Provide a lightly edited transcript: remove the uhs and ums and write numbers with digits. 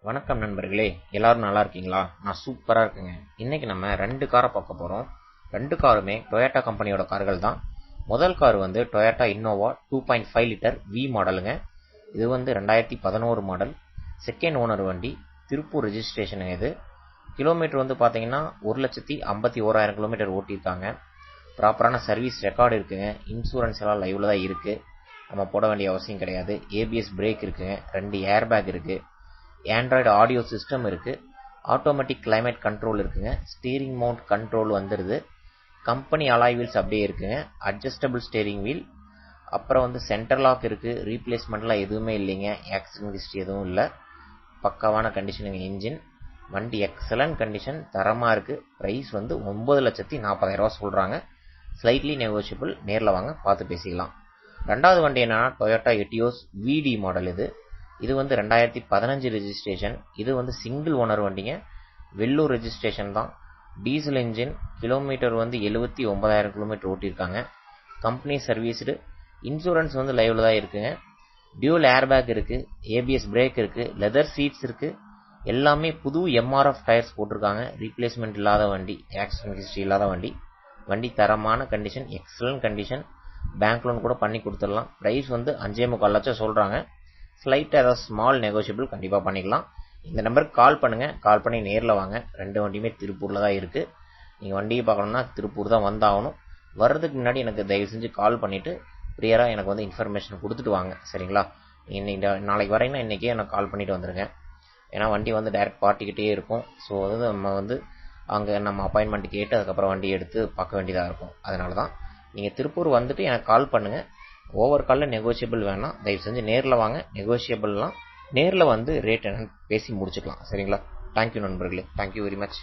வணக்கம் நண்பர்களே, எல்லாரும் நல்லா இருக்கீங்களா? நான் சூப்பரா இருக்கேங்க. இன்னைக்கு நம்ம 2 காரை பார்க்க போறோம். 2 காருமே டொயோட்டா கம்பெனியோட கார்கள் தான். முதல் கார் வந்து டொயோட்டா இன்னோவா 2.5 லிட்டர் வி மாடலுங்க. இது வந்து 2011 மாடல். செகண்ட் ஓனர் வண்டி. திருப்பூர் ரெஜிஸ்ட்ரேஷனுங்க இது. கிலோமீட்டர் வந்து பாத்தீங்கன்னா 1,51,000 கிலோமீட்டர் ஓட்டியிருக்காங்க. ப்ராப்பரான சர்வீஸ் ரெக்கார்டு இருக்குங்க. இன்சூரன்ஸ் எல்லாம் லைவ்ல தான் இருக்கு. நம்ம போட வேண்டிய அவசியம் கிடையாது. ஏபிஎஸ் பிரேக் இருக்குங்க. 2 ஏர் பேக் இருக்கு. ஆண்ட்ராய்டு ஆடியோ சிஸ்டம் இருக்கு. ஆட்டோமேட்டிக் கிளைமேட் கண்ட்ரோல் இருக்குங்க. ஸ்டீரிங் மவுண்ட் கண்ட்ரோல் வந்துருது. கம்பெனி அலாய் வீல்ஸ் அப்படியே இருக்குங்க. Adjustable steering wheel. அப்புறம் வந்து சென்டர் லாக் இருக்கு. ரீப்ளேஸ்மெண்ட்லாம் எதுவுமே இல்லைங்க. ஆக்சிடென்ட் ஹிஸ்டரி எதுவும் இல்லை. பக்காவான கண்டிஷனுங்க இன்ஜின். வண்டி எக்ஸலன்ட் கண்டிஷன், தரமா இருக்கு. பிரைஸ் வந்து 9,40,000 சொல்றாங்க. Slightly negotiable. நேரில் வாங்க, பார்த்து பேசிக்கலாம். ரெண்டாவது வண்டி என்னன்னா டொயோட்டா எட்டியோஸ் விடி மாடல். இது வந்து 2015 ரெஜிஸ்ட்ரேஷன். இது வந்து சிங்கிள் ஓனர் வண்டிங்க. வெள்ளூர் ரெஜிஸ்ட்ரேஷன் தான். Diesel engine. கிலோமீட்டர் வந்து 79,000 கிலோமீட்டர் ஓட்டியிருக்காங்க. Company serviced. இன்சூரன்ஸ் வந்து லைவ்ல தான் இருக்குங்க. டியூல் ஏர் பேக் இருக்கு. ஏபிஎஸ் பிரேக் இருக்கு. லெதர் சீட்ஸ் இருக்கு. எல்லாமே புது எம்ஆர்எஃப் டயர்ஸ் போட்டிருக்காங்க. ரீப்ளேஸ்மெண்ட் இல்லாத வண்டி, ஆக்சிடென்ட் ஹிஸ்டரி இல்லாத வண்டி. வண்டி தரமான condition, excellent condition. Bank loan கூட பண்ணி கொடுத்துடலாம். பிரைஸ் வந்து 5,45 லட்சம் சொல்றாங்க. ஸ்லைட் ஏதாவது ஸ்மால் நெகோஷியபிள் கண்டிப்பா பண்ணிக்கலாம். இந்த நம்பருக்கு கால் பண்ணுங்க. கால் பண்ணி நேரில் வாங்க. 2 வண்டியுமே திருப்பூர்ல தான் இருக்கு. நீங்க வண்டியை பார்க்கணும்னா திருப்பூர் தான் வந்தாகணும். வர்றதுக்கு முன்னாடி எனக்கு தயவு செஞ்சு கால் பண்ணிட்டு ப்ரியரா எனக்கு வந்து இன்ஃபர்மேஷன் கொடுத்துட்டு வாங்க, சரிங்களா? நாளைக்கு வரீங்கன்னா இன்னைக்கே எனக்கு கால் பண்ணிட்டு வந்துருங்க. ஏன்னா வண்டி வந்து டைரக்ட் பார்ட்டிக்கிட்டே இருக்கும். ஸோ அது நம்ம வந்து அங்கே நம்ம அப்பாயின்மெண்ட் கேட்டு அதுக்கப்புறம் வண்டி எடுத்து பார்க்க வேண்டியதாக இருக்கும். அதனால தான் நீங்கள் திருப்பூர் வந்துட்டு எனக்கு கால் பண்ணுங்க. ஓவர் காலில் நெகோஷியபிள் வேணாம். தயவு செஞ்சு நேரில் வாங்க. நெகோஷியபிள்லாம் நேரில் வந்து ரேட் என்னன்னு பேசி முடிச்சுக்கலாம், சரிங்களா? தேங்க்யூ நண்பர்களே. Thank you very much.